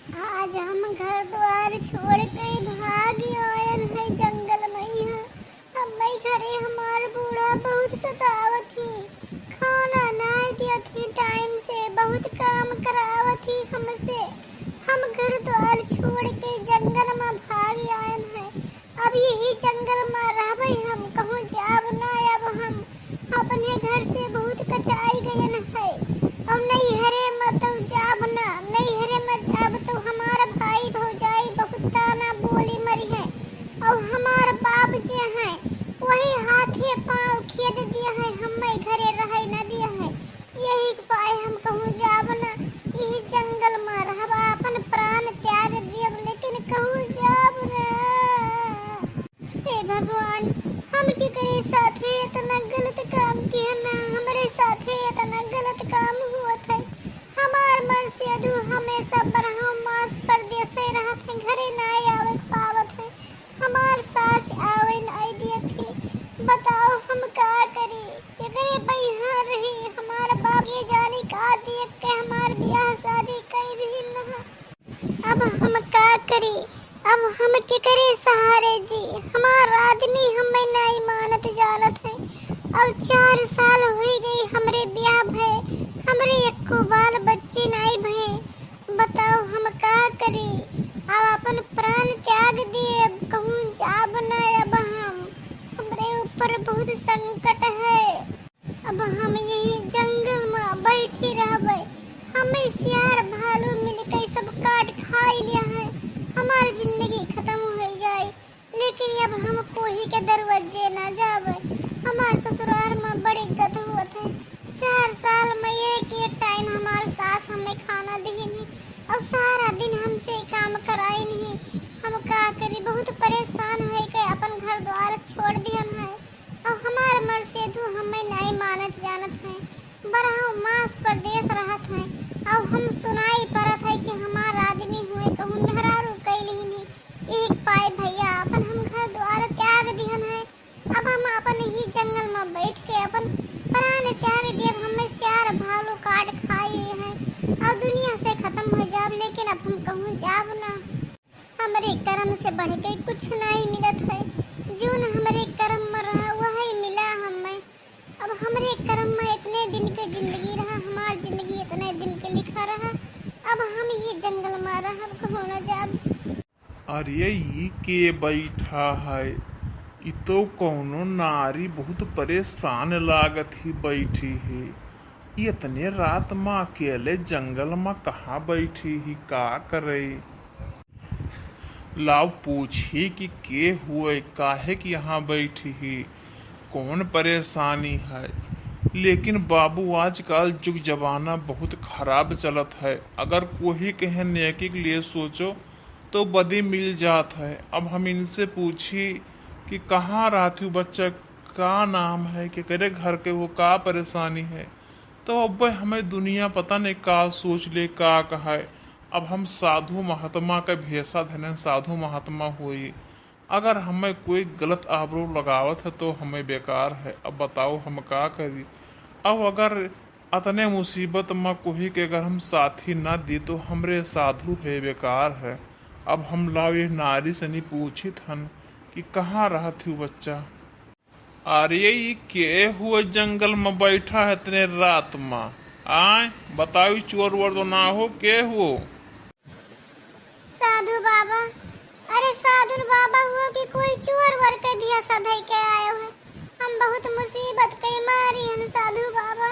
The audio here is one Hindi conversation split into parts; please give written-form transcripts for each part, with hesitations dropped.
आज हम घर द्वार छोड़ के भाग आयल है जंगल मैया। हमें घरे हमार बूढ़ा बहुत सतावत ही, खाना ना दियत ही टाइम से, बहुत काम करावत ही हमसे। हम घर द्वार छोड़ के जंगल में भाग आयल है। अब यही जंगल में रहबे, हम कहूँ जाब ना। अब हम अपने घर से बहुत कचाई गयन है। अब नहीं हरे मत जाब ना, नहीं हरे मत जाब तो हमारा भाई भौजाई बहुत ताना बोली मरी है। और हमारा बाप जे है वही हाथे पाँव खेद दिया है, हमें घरे रहे न दिया है। यही पाए हम कहूँ जाब ना, यही जंगल में रहब, अपन प्राण त्याग दियब, लेकिन कहूँ जाब ना। हे भगवान, हम के करे साथे इतना गलत काम किया ना, हमारे साथे इतना गलत काम हुआ था। हमार मन से अधू हमेशा बरहा मास परदेस रहत है, घरे ना आवे पावत है। हमार सास आवे न दिया थी। बताओ हम का करी, के करे यहाँ रही। हमार बाप ये जानी का देख के हमार ब्याह शादी कर रही ना। अब हम का करी, अब हम के करे सहारे जी। हमार आदमी हमें नहीं मानत जानत है। अब 4 साल हो गई हमरे ब्याह भय, हमरे एको बाल बच्चे नहीं भय। बताओ हम का करी, अब अपन प्राण त्याग दिए, कहूँ जाब ना। अब हम हमरे ऊपर बहुत संकट है। अब हम यही जंगल में बैठी रहबे, हमें सियार भालू मिलके सब काट खा लिया है। हमारी जिंदगी खत्म हो जाए, लेकिन अब हम कोही के दरवाजे ना जावे। हमार ससुराल में बड़ी गत हुआ है। 4 साल में एक टाइम हमारे सास हमें खाना दी नहीं, और सारा दिन हमसे काम कराई नहीं। हम का करी, बहुत परेशान है के अपन घर द्वार छोड़ दियन है। अब हमार मर से तू हमें नहीं मानत जानत है, बरहा मास परदेस रहत है। अब हम सुनाई पड़त है कि हमार आदमी हुए कहूँ मेहरारू कैली नहीं। एक पाए भैया अपन हम घर द्वार त्याग दिहन है। अब हम अपन ही जंगल में बैठ के अपन प्राण त्याग देव, हमें सियार भालू काट खाए हैं और दुनिया से खत्म हो जाब। लेकिन अब हम कहूँ जाब ना, हमारे कर्म से बढ़ के कुछ नहीं मिलत है। जून हमारे कर्म में रहा वही मिला हमें। अब हमारे कर्म में इतने दिन के जिंदगी रहा, हमारी जिंदगी इतने दिन के लिखा रहा। अब हम ही जंगल में रहा, कहूँ ना जाब। अरे ई के बैठा है, ई तो कौनो नारी बहुत परेशान लागत ही बैठी है। इतने रात में अकेले जंगल में कहाँ बैठी ही, का करे। लाओ पूछी कि के हुए, काहे कि यहाँ बैठी ही, कौन परेशानी है। लेकिन बाबू आजकल जुग जमाना बहुत खराब चलत है। अगर कोई कहे नेकी के लिए सोचो तो बदी मिल जात है। अब हम इनसे पूछी कि कहाँ रहती हूँ बच्चा, का नाम है, कि करे घर के वो, का परेशानी है। तो अब हमें दुनिया पता नहीं का सोच ले, का कहा है। अब हम साधु महात्मा का भेषा धने साधु महात्मा हुई, अगर हमें कोई गलत आबरू लगावत है तो हमें बेकार है। अब बताओ हम का करी। अब अगर अतने मुसीबत में कोई के अगर हम साथी ना दी तो हमरे साधु है बेकार है। अब हम लाओ ये नारी से नहीं पूछित हन कि कहाँ रहती हूँ बच्चा। अरे ये के हुए जंगल में बैठा है इतने रात में, आए बताओ चोर वोर तो ना हो, के हो। साधु बाबा, अरे साधु बाबा हुआ कि कोई चोर वर के भी सधई के आए हुए। हम बहुत मुसीबत के मारी हन साधु बाबा,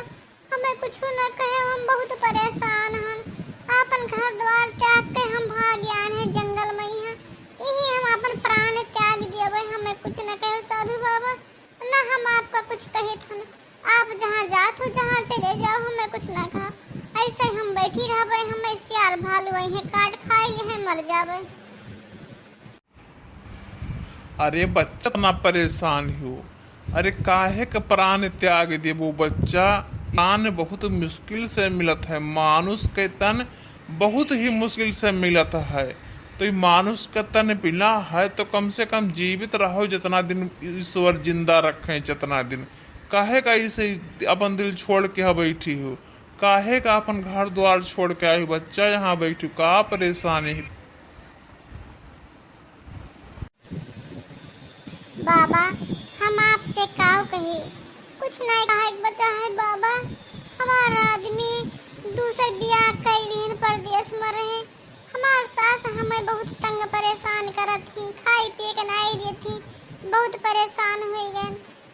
हमें कुछ न कहे, हम बहुत परेशान हन। अपन घर द्वार त्याग के हम भाग आए हैं जंगल में। यहाँ यही हम अपन प्राण त्याग दिए, हमें कुछ न कहे साधु बाबा, ना हम आपका कुछ कहे थन। आप जहाँ जात हो जहाँ चले जाओ, हमें कुछ न कहा। ऐसे हम बैठी रहबे, हमें सियार भालू है काट खाई है, मर जाबे। अरे बच्चा ना परेशान हो, अरे काहे का प्राण त्याग देबो बच्चा। प्राण बहुत मुश्किल से मिलत है, मानुष के तन बहुत ही मुश्किल से मिलत है। तो ये मानुष का तन बिना है तो कम से कम जीवित रहो जितना दिन ईश्वर जिंदा रखे जितना दिन। काहे का इसे अपन दिल छोड़ के बैठी हो। काहे का अपन घर द्वार छोड़ के आई बच्चा यहाँ बैठू, का परेशानी है? बाबा हम आपसे काव कही कुछ नहीं कहा बचा है बाबा। हमारा आदमी दूसरे ब्याह कैलिन परदेश में रहे। हमार सास हमें बहुत तंग परेशान करत थी, खाई पी के नहीं दी थी, बहुत परेशान हो गए।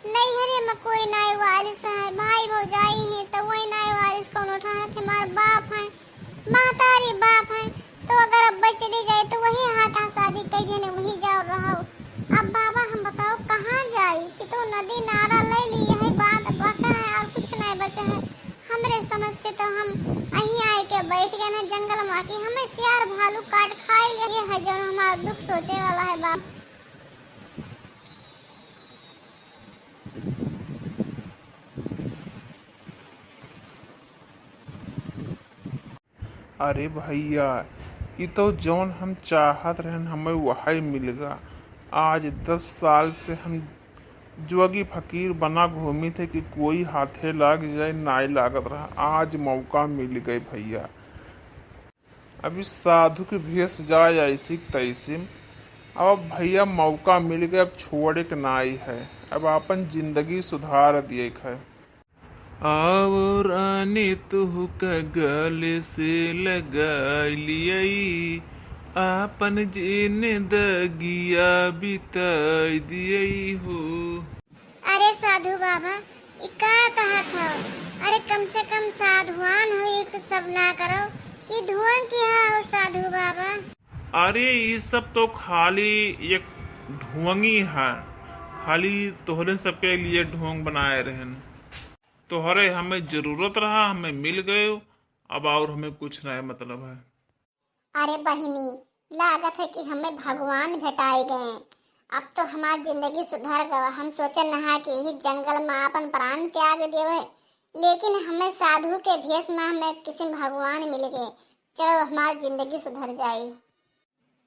नैहरे में कोई नहीं वारिस है, भाई भौजाई है तो वही नहीं वारिस कौन उठा थे। हमारे बाप है, महतारी बाप है, तो अगर अब चली जाए तो वही हाथ शादी कर देने वही जाओ रहो। अब बाबा हम बताओ कहाँ जाई कि तो नदी नारा ले ली है, बात बका है और कुछ नहीं बचा है। हमरे समझ से तो हम यहीं आए के बैठ गए हैं जंगल में कि हमें सियार भालू काट खाई ले है जो हमारा दुख सोचे वाला है बाप। अरे भैया, ये तो जौन हम चाहत रहन हमें वही मिल गया। आज 10 साल से हम जोगी फकीर बना घूमी थे कि कोई हाथे लग जाए, नाई लागत रहा। आज मौका मिल गए भैया। अभी साधु के भेष जाए ऐसी तैसी। अब भैया मौका मिल गया, अब छोड़े के नाई है। अब अपन जिंदगी सुधार दिए है। आओ रानी तू का गले से लगा लियई, आपन जीने दगिया बिताई दियई हो। अरे साधु बाबा ये का कहा था? अरे कम से कम साधुआन हो एक सब ना करो कि ढोंग किया हो साधु बाबा। अरे ये सब तो खाली एक ढोंगी है, खाली तोहरे सबके लिए ढोंग बनाए रहन। तोहरे हमें जरूरत रहा, हमें मिल गए, अब और हमें कुछ नहीं मतलब है। अरे बहिनी लागत है कि हमें भगवान भेटाए गए। अब तो हमारी जिंदगी सुधर गया। हम सोचे नहा कि यही जंगल में अपन प्राण त्याग देवे, लेकिन हमें साधु के भेष में हमें किसी भगवान मिल गए। चलो हमारी जिंदगी सुधर जाए।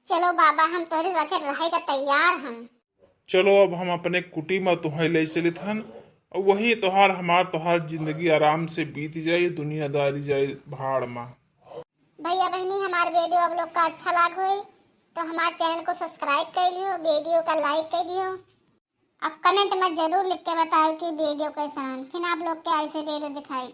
चलो बाबा हम तोहरे साथे रहे का तैयार हम। चलो अब हम अपने कुटी में तुम्हें ले चले थन, और वही तोहार जिंदगी आराम से बीत जाए, दुनियादारी जाए भाड़ में। भैया बहनी हमारे वीडियो आप लोग का अच्छा लग हो तो हमारे चैनल को सब्सक्राइब कर लियो, वीडियो का लाइक कर दियो। अब कमेंट में जरूर लिख के बताओ कि वीडियो कैसा है, फिर आप लोग के ऐसे वीडियो दिखाई।